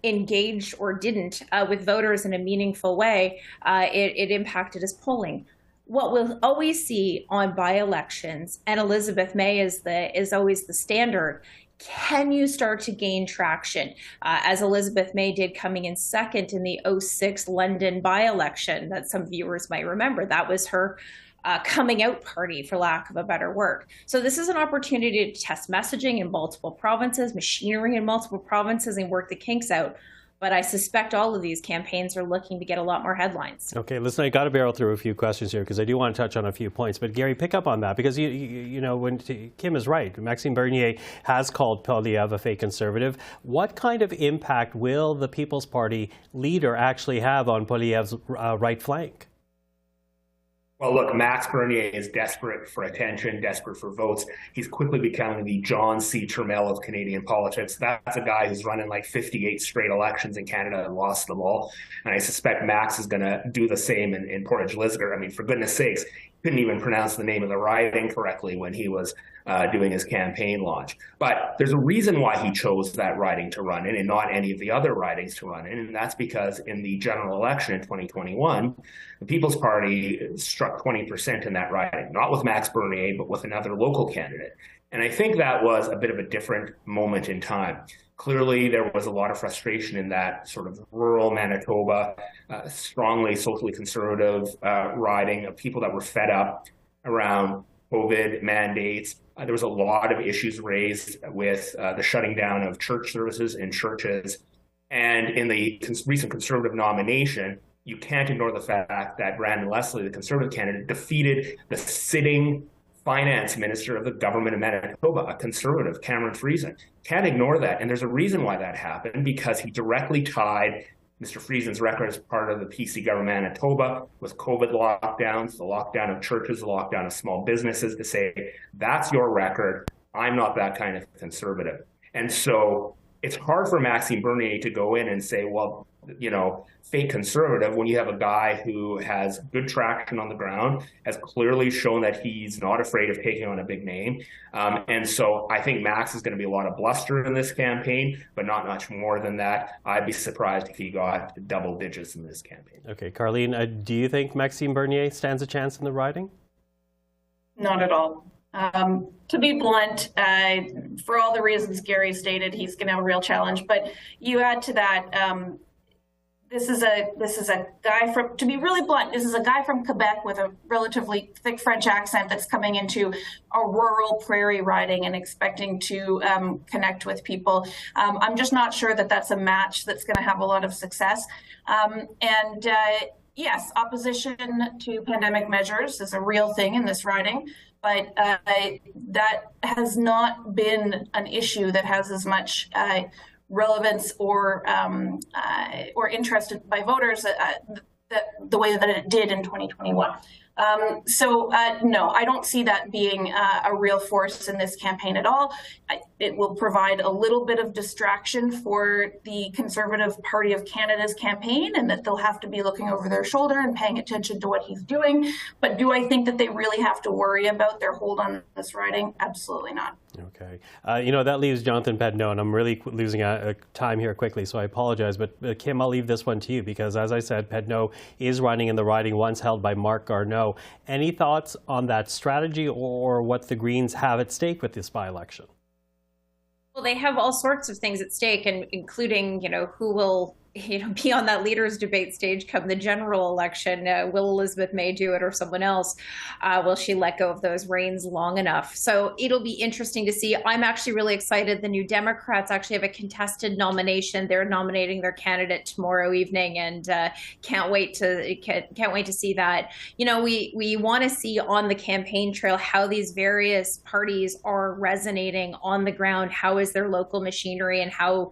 engaged or didn't with voters in a meaningful way, it impacted his polling. What we'll always see on by-elections, and Elizabeth May is always the standard, can you start to gain traction? As Elizabeth May did coming in second in the 2006 London by-election that some viewers might remember. That was her coming out party, for lack of a better word. So this is an opportunity to test messaging in multiple provinces, machinery in multiple provinces, and work the kinks out. But I suspect all of these campaigns are looking to get a lot more headlines. Okay, listen, I got to barrel through a few questions here because I do want to touch on a few points. But Gerry, pick up on that because when Kim is right. Maxime Bernier has called Poilievre a fake conservative. What kind of impact will the People's Party leader actually have on Poilievre's right flank? Well, look, Max Bernier is desperate for attention, desperate for votes. He's quickly becoming the John C. Turmel of Canadian politics. That's a guy who's running like 58 straight elections in Canada and lost them all. And I suspect Max is going to do the same in Portage-Lisgar. I mean, for goodness sakes, he couldn't even pronounce the name of the riding correctly when he was doing his campaign launch. But there's a reason why he chose that riding to run in and not any of the other ridings to run in, and that's because in the general election in 2021, the People's Party struck 20% in that riding, not with Max Bernier, but with another local candidate. And I think that was a bit of a different moment in time. Clearly, there was a lot of frustration in that sort of rural Manitoba, strongly socially conservative riding of people that were fed up around COVID mandates. There was a lot of issues raised with the shutting down of church services in churches. And in the recent Conservative nomination, you can't ignore the fact that Brandon Leslie, the Conservative candidate, defeated the sitting finance minister of the government of Manitoba, a Conservative, Cameron Friesen. Can't ignore that. And there's a reason why that happened, because he directly tied Mr. Friesen's record as part of the PC government of Manitoba with COVID lockdowns, the lockdown of churches, the lockdown of small businesses, to say, that's your record. I'm not that kind of conservative. And so it's hard for Maxime Bernier to go in and say, well, fake conservative, when you have a guy who has good traction on the ground, has clearly shown that he's not afraid of taking on a big name. And so I think Max is going to be a lot of bluster in this campaign, but not much more than that. I'd be surprised if he got double digits in this campaign. Okay, Carlene, do you think Maxime Bernier stands a chance in the riding? Not at all. To be blunt, for all the reasons Gerry stated, he's going to have a real challenge. But you add to that, this is a guy from, to be really blunt, this is a guy from Quebec with a relatively thick French accent that's coming into a rural prairie riding and expecting to connect with people. I'm just not sure that that's a match that's going to have a lot of success. Yes, opposition to pandemic measures is a real thing in this riding, but that has not been an issue that has as much relevance or interest by voters the way that it did in 2021. No, I don't see that being a real force in this campaign at all. It will provide a little bit of distraction for the Conservative Party of Canada's campaign, and that they'll have to be looking over their shoulder and paying attention to what he's doing. But do I think that they really have to worry about their hold on this riding? Absolutely not. Okay. That leaves Jonathan Pedneau, and I'm really losing time here quickly, so I apologize. But Kim, I'll leave this one to you because, as I said, Pedneau is running in the riding once held by Marc Garneau. Any thoughts on that strategy or what the Greens have at stake with this by-election? Well, they have all sorts of things at stake, and including, who will be on that leaders debate stage come the general election. Will Elizabeth May do it or someone else? Will she let go of those reins long enough? So it'll be interesting to see. I'm actually really excited. The New Democrats actually have a contested nomination. They're nominating their candidate tomorrow evening, and can't wait to see that. We want to see on the campaign trail how these various parties are resonating on the ground. How is their local machinery, and how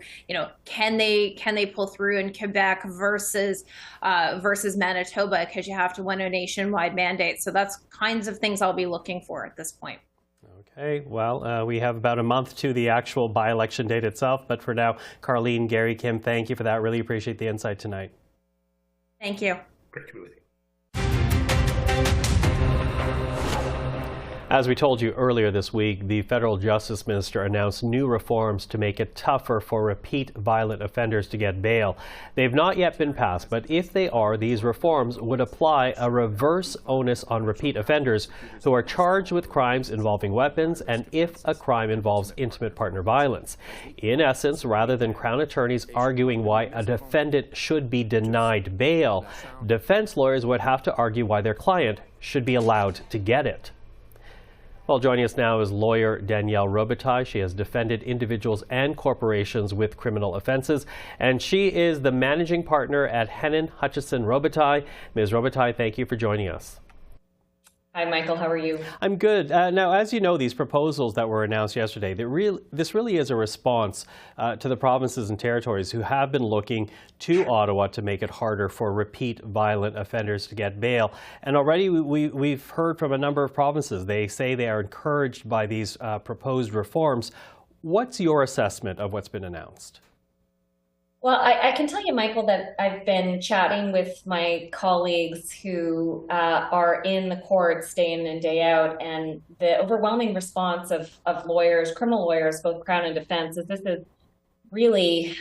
can they pull through in Quebec versus Manitoba, because you have to win a nationwide mandate. So that's kinds of things I'll be looking for at this point. Okay, well, we have about a month to the actual by-election date itself, but for now, Carlene, Gerry, Kim, thank you for that. Really appreciate the insight tonight. Thank you. Great to be with you. As we told you earlier this week, the federal justice minister announced new reforms to make it tougher for repeat violent offenders to get bail. They've not yet been passed, but if they are, these reforms would apply a reverse onus on repeat offenders who are charged with crimes involving weapons and if a crime involves intimate partner violence. In essence, rather than Crown attorneys arguing why a defendant should be denied bail, defense lawyers would have to argue why their client should be allowed to get it. Well, joining us now is lawyer Danielle Robitaille. She has defended individuals and corporations with criminal offenses, and she is the managing partner at Hennon Hutchison Robitaille. Ms. Robitaille, thank you for joining us. Hi, Michael. How are you? I'm good. Now, as you know, these proposals that were announced yesterday, this really is a response to the provinces and territories who have been looking to Ottawa to make it harder for repeat violent offenders to get bail. And already we've heard from a number of provinces. They say they are encouraged by these proposed reforms. What's your assessment of what's been announced? Well, I can tell you, Michael, that I've been chatting with my colleagues who are in the courts day in and day out, and the overwhelming response of lawyers, criminal lawyers, both Crown and defense, is this is really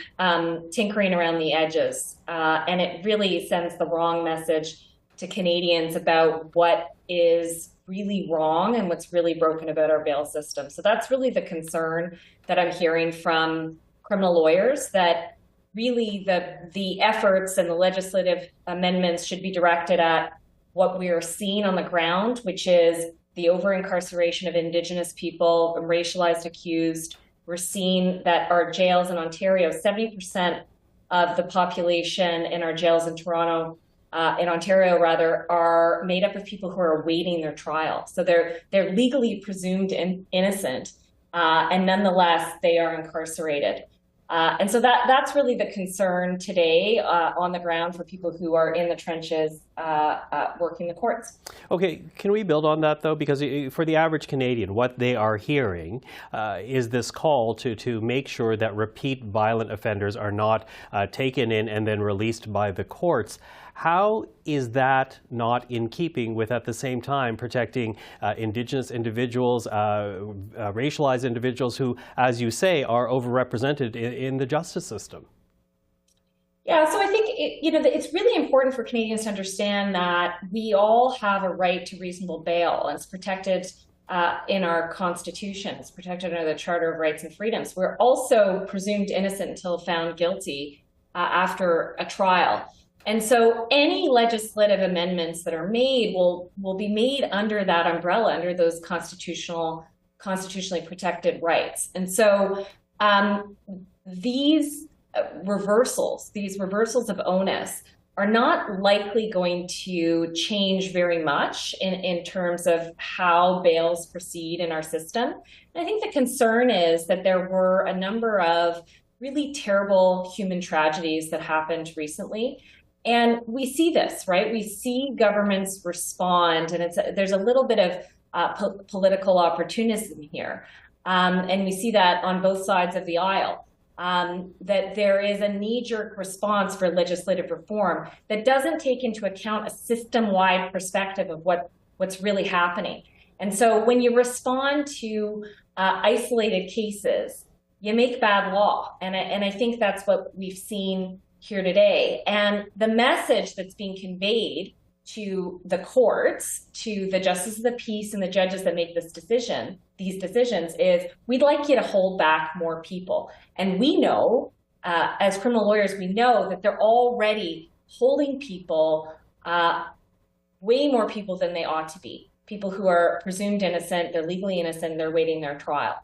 tinkering around the edges, and it really sends the wrong message to Canadians about what is really wrong and what's really broken about our bail system. So that's really the concern that I'm hearing from criminal lawyers, that really the efforts and the legislative amendments should be directed at what we are seeing on the ground, which is the over-incarceration of Indigenous people, racialized accused. We're seeing that our jails in Ontario, 70% of the population in our jails in Ontario rather, are made up of people who are awaiting their trial. So they're legally presumed innocent, and nonetheless, they are incarcerated. And so that's really the concern today on the ground for people who are in the trenches working the courts. Okay, can we build on that, though? Because for the average Canadian, what they are hearing is this call to make sure that repeat violent offenders are not taken in and then released by the courts. How is that not in keeping with, at the same time, protecting Indigenous individuals, racialized individuals who, as you say, are overrepresented in the justice system? Yeah, so I think it's really important for Canadians to understand that we all have a right to reasonable bail, and it's protected in our Constitution. It's protected under the Charter of Rights and Freedoms. We're also presumed innocent until found guilty after a trial. And so any legislative amendments that are made will be made under that umbrella, under those constitutionally protected rights. And so these reversals of onus are not likely going to change very much in terms of how bails proceed in our system. And I think the concern is that there were a number of really terrible human tragedies that happened recently. And we see this, right? We see governments respond, and there's a little bit of political opportunism here. And we see that on both sides of the aisle, that there is a knee-jerk response for legislative reform that doesn't take into account a system-wide perspective of what's really happening. And so when you respond to isolated cases, you make bad law. And I think that's what we've seen here today. And the message that's being conveyed to the courts, to the justices of the peace and the judges that make these decisions is, we'd like you to hold back more people. And we know, as criminal lawyers, we know that they're already holding people, way more people than they ought to be. People who are presumed innocent, they're legally innocent, they're waiting their trial.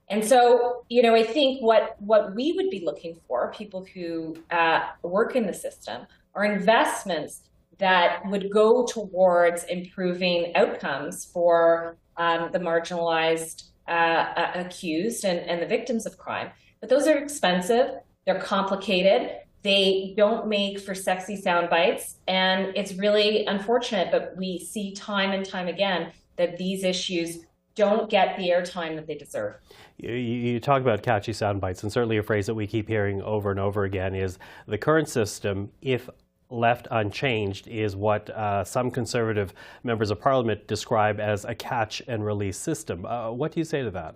And so, I think what we would be looking for, people who work in the system, are investments that would go towards improving outcomes for the marginalized accused and the victims of crime. But those are expensive, they're complicated, they don't make for sexy sound bites, and it's really unfortunate, but we see time and time again that these issues don't get the airtime that they deserve. You talk about catchy sound bites, and certainly a phrase that we keep hearing over and over again is the current system, if left unchanged, is what some Conservative members of Parliament describe as a catch and release system. What do you say to that?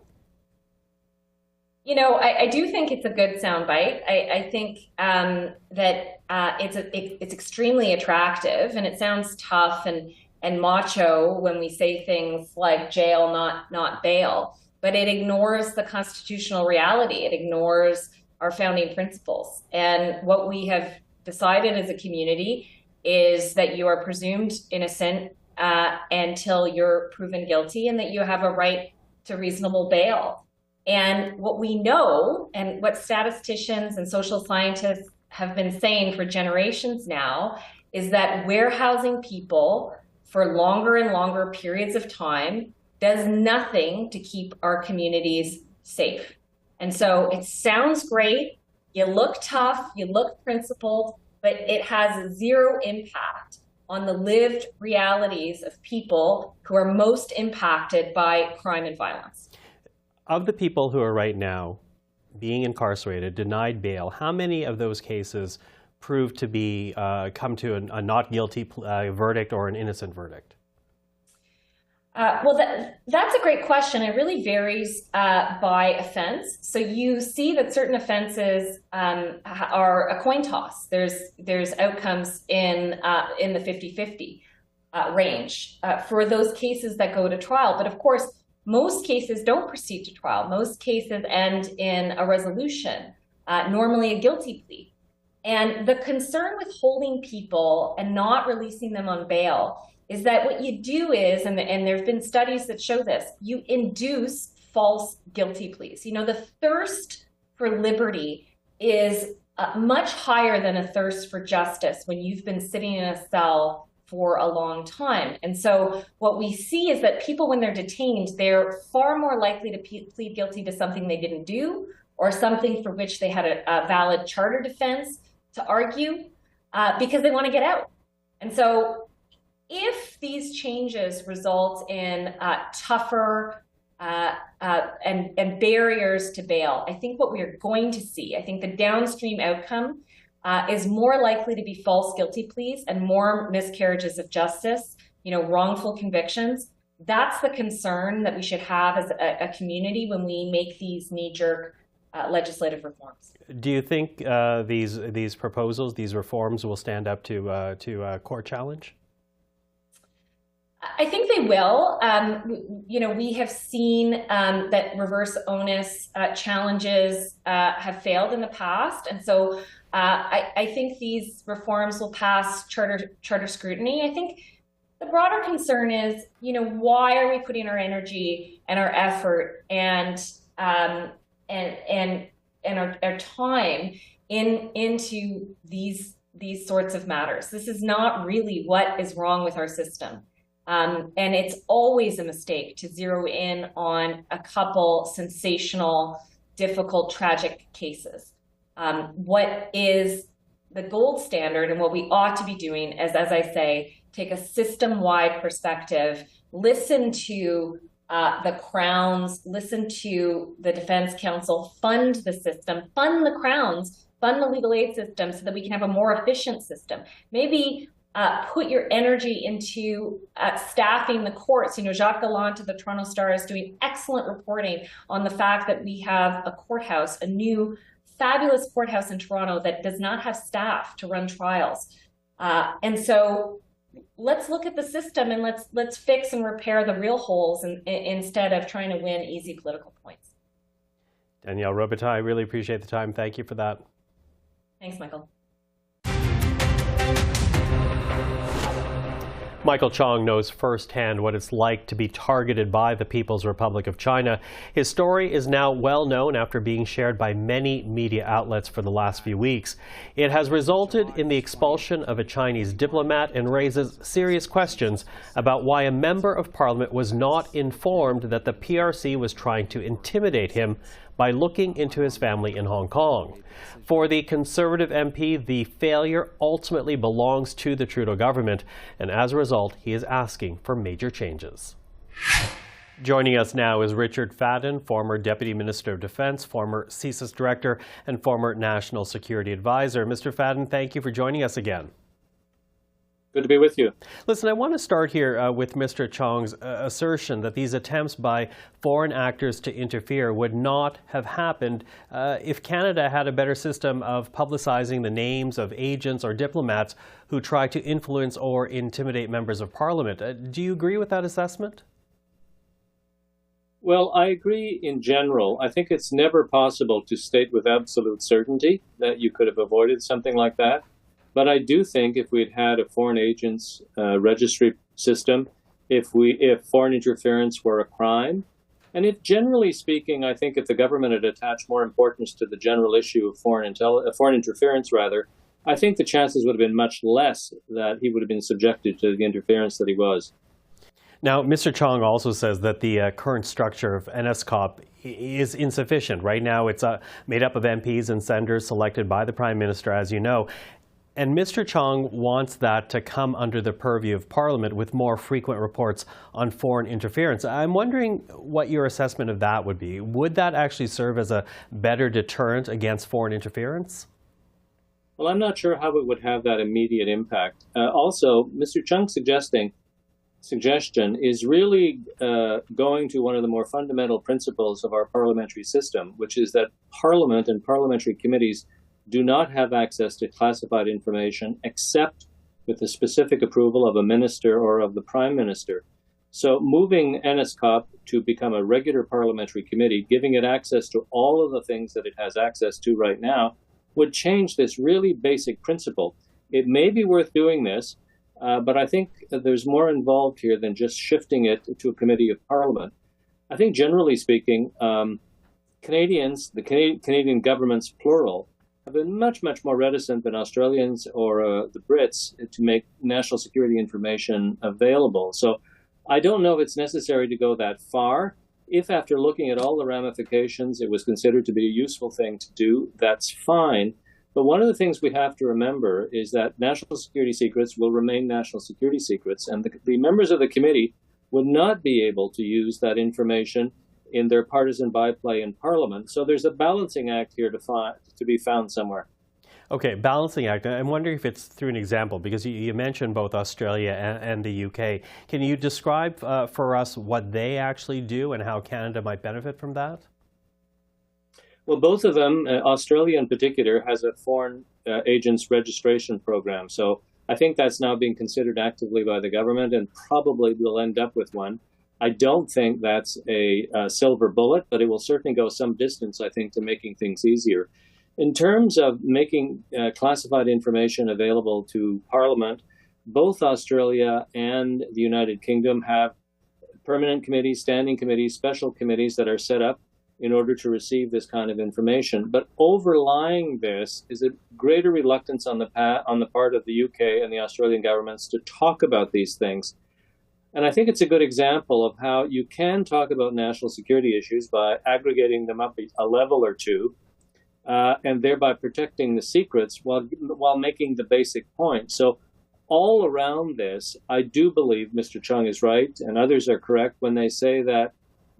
I do think it's a good soundbite. I think that it's extremely attractive, and it sounds tough and macho when we say things like jail, not bail. But it ignores the constitutional reality. It ignores our founding principles. And what we have decided as a community is that you are presumed innocent until you're proven guilty, and that you have a right to reasonable bail. And what we know, and what statisticians and social scientists have been saying for generations now, is that warehousing people for longer and longer periods of time does nothing to keep our communities safe. And so it sounds great, you look tough, you look principled, but it has zero impact on the lived realities of people who are most impacted by crime and violence. Of the people who are right now being incarcerated, denied bail, how many of those cases prove to be come to a not guilty verdict or an innocent verdict? Well, that's a great question. It really varies by offense. So you see that certain offenses are a coin toss. There's outcomes in the 50-50 range for those cases that go to trial. But of course, most cases don't proceed to trial. Most cases end in a resolution, normally a guilty plea. And the concern with holding people and not releasing them on bail is that what you do is, and there have been studies that show this, you induce false guilty pleas. The thirst for liberty is much higher than a thirst for justice when you've been sitting in a cell for a long time. And so what we see is that people, when they're detained, they're far more likely to plead guilty to something they didn't do, or something for which they had a valid charter defense to argue, because they want to get out. And so if these changes result in tougher and barriers to bail, I think what we are going to see, I think the downstream outcome is more likely to be false guilty pleas and more miscarriages of justice, wrongful convictions. That's the concern that we should have as a community when we make these knee-jerk legislative reforms. Do you think these proposals, these reforms, will stand up to a court challenge? I think they will. We have seen that reverse onus challenges have failed in the past. And so I think these reforms will pass charter scrutiny. I think the broader concern is, why are we putting our energy and our effort and our time into these sorts of matters? This is not really what is wrong with our system. And it's always a mistake to zero in on a couple sensational, difficult, tragic cases. What is the gold standard and what we ought to be doing is, as I say, take a system-wide perspective, listen to the Crowns, listen to the Defense Council, fund the system, fund the Crowns, fund the legal aid system so that we can have a more efficient system. Maybe put your energy into staffing the courts. You know, Jacques Gallant of the Toronto Star is doing excellent reporting on the fact that we have a courthouse, a new fabulous courthouse in Toronto that does not have staff to run trials. And so let's look at the system and let's fix and repair the real holes instead of trying to win easy political points. Danielle Robitaille, I really appreciate the time. Thank you for that. Thanks, Michael. Michael Chong knows firsthand what it's like to be targeted by the People's Republic of China. His story is now well known after being shared by many media outlets for the last few weeks. It has resulted in the expulsion of a Chinese diplomat and raises serious questions about why a member of Parliament was not informed that the PRC was trying to intimidate him by looking into his family in Hong Kong. For the Conservative MP, the failure ultimately belongs to the Trudeau government, and as a result, he is asking for major changes. Joining us now is Richard Fadden, former Deputy Minister of Defence, former CSIS Director, and former National Security Advisor. Mr. Fadden, thank you for joining us again. Good to be with you. Listen, I want to start here with Mr. Chong's assertion that these attempts by foreign actors to interfere would not have happened if Canada had a better system of publicizing the names of agents or diplomats who try to influence or intimidate members of Parliament. Do you agree with that assessment? Well, I agree in general. I think it's never possible to state with absolute certainty that you could have avoided something like that. But I do think if we'd had a foreign agents registry system, if foreign interference were a crime, and if generally speaking, I think if the government had attached more importance to the general issue of foreign interference, I think the chances would have been much less that he would have been subjected to the interference that he was. Now, Mr. Chong also says that the current structure of NSCOP is insufficient. Right now, it's made up of MPs and senators selected by the Prime Minister, as you know. And Mr. Chong wants that to come under the purview of Parliament with more frequent reports on foreign interference. I'm wondering what your assessment of that would be. Would that actually serve as a better deterrent against foreign interference? Well, I'm not sure how it would have that immediate impact. Also, Mr. Chong's suggestion is really going to one of the more fundamental principles of our parliamentary system, which is that Parliament and parliamentary committees do not have access to classified information except with the specific approval of a minister or of the Prime Minister. So moving NSCOP to become a regular parliamentary committee, giving it access to all of the things that it has access to right now, would change this really basic principle. It may be worth doing this, but I think there's more involved here than just shifting it to a committee of Parliament. I think generally speaking, Canadians, the Canadian governments plural, have been much, much more reticent than Australians or the Brits to make national security information available. So I don't know if it's necessary to go that far. If after looking at all the ramifications, it was considered to be a useful thing to do, that's fine. But one of the things we have to remember is that national security secrets will remain national security secrets, and the members of the committee would not be able to use that information in their partisan byplay in Parliament. So there's a balancing act here to be found somewhere. Okay, balancing act. I'm wondering if it's through an example, because you mentioned both Australia and the UK. Can you describe for us what they actually do and how Canada might benefit from that? Well, both of them, Australia in particular, has a foreign agents registration program. So I think that's now being considered actively by the government and probably will end up with one. I don't think that's a silver bullet, but it will certainly go some distance, I think, to making things easier. In terms of making classified information available to Parliament, both Australia and the United Kingdom have permanent committees, standing committees, special committees that are set up in order to receive this kind of information. But overlying this is a greater reluctance on the part of the UK and the Australian governments to talk about these things. And I think it's a good example of how you can talk about national security issues by aggregating them up a level or two and thereby protecting the secrets while making the basic point. So all around this, I do believe Mr. Chung is right, and others are correct when they say that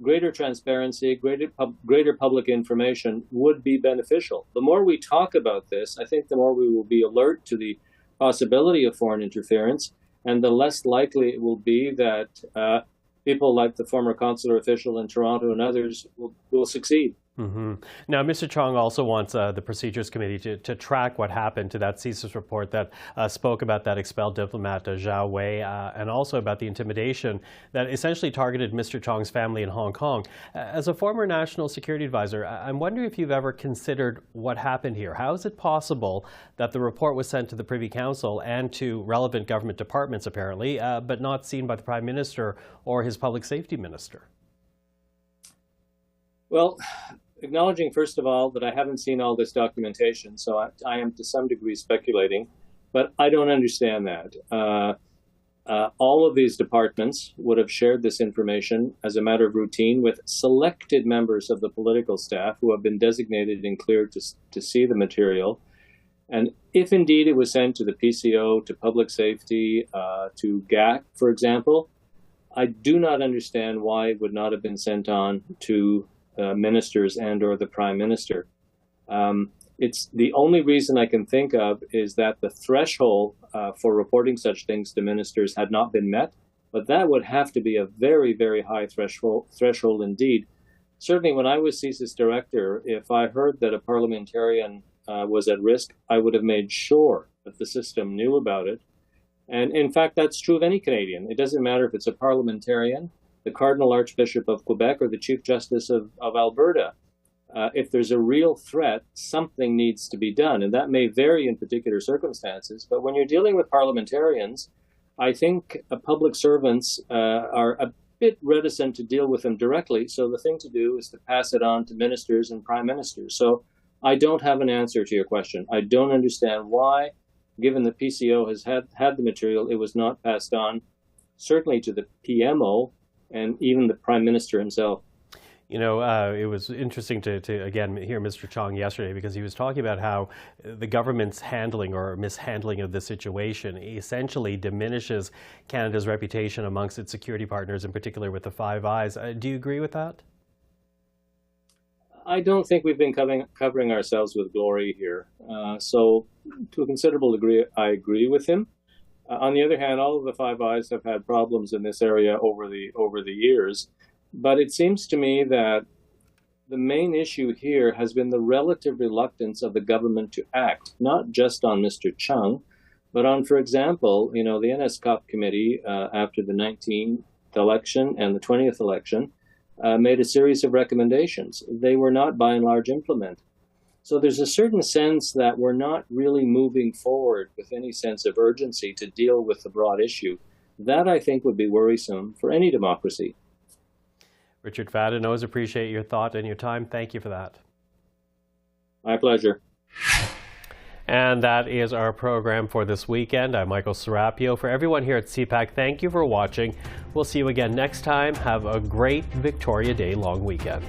greater transparency, greater public information would be beneficial. The more we talk about this, I think the more we will be alert to the possibility of foreign interference, and the less likely it will be that people like the former consular official in Toronto and others will succeed. Mm-hmm. Now, Mr. Chung also wants the Procedures Committee to track what happened to that CSIS report that spoke about that expelled diplomat, Zhao Wei, and also about the intimidation that essentially targeted Mr. Chung's family in Hong Kong. As a former national security advisor, I'm wondering if you've ever considered what happened here. How is it possible that the report was sent to the Privy Council and to relevant government departments, apparently, but not seen by the Prime Minister or his Public Safety Minister? Well, acknowledging, first of all, that I haven't seen all this documentation, so I am to some degree speculating, but I don't understand that. All of these departments would have shared this information as a matter of routine with selected members of the political staff who have been designated and cleared to see the material. And if indeed it was sent to the PCO, to Public Safety, to GAC, for example, I do not understand why it would not have been sent on to ministers and or the Prime Minister. It's the only reason I can think of is that the threshold for reporting such things to ministers had not been met, but that would have to be a very, very high threshold indeed. Certainly when I was CSIS director, if I heard that a parliamentarian was at risk, I would have made sure that the system knew about it. And in fact, that's true of any Canadian. It doesn't matter if it's a parliamentarian, the Cardinal Archbishop of Quebec, or the Chief Justice of Alberta. If there's a real threat, something needs to be done. And that may vary in particular circumstances. But when you're dealing with parliamentarians, I think public servants are a bit reticent to deal with them directly. So the thing to do is to pass it on to ministers and prime ministers. So I don't have an answer to your question. I don't understand why, given the PCO has had the material, it was not passed on, certainly to the PMO, and even the Prime Minister himself. You know, it was interesting to again hear Mr. Chung yesterday, because he was talking about how the government's handling or mishandling of the situation essentially diminishes Canada's reputation amongst its security partners, in particular with the Five Eyes. Do you agree with that? I don't think we've been covering ourselves with glory here. So to a considerable degree, I agree with him. On the other hand, all of the Five Eyes have had problems in this area over the years. But it seems to me that the main issue here has been the relative reluctance of the government to act, not just on Mr. Chung, but on, for example, the NSCOP committee after the 19th election and the 20th election made a series of recommendations. They were not by and large implemented. So there's a certain sense that we're not really moving forward with any sense of urgency to deal with the broad issue. That, I think, would be worrisome for any democracy. Richard Fadden, always appreciate your thought and your time. Thank you for that. My pleasure. And that is our program for this weekend. I'm Michael Serapio. For everyone here at CPAC, thank you for watching. We'll see you again next time. Have a great Victoria Day long weekend.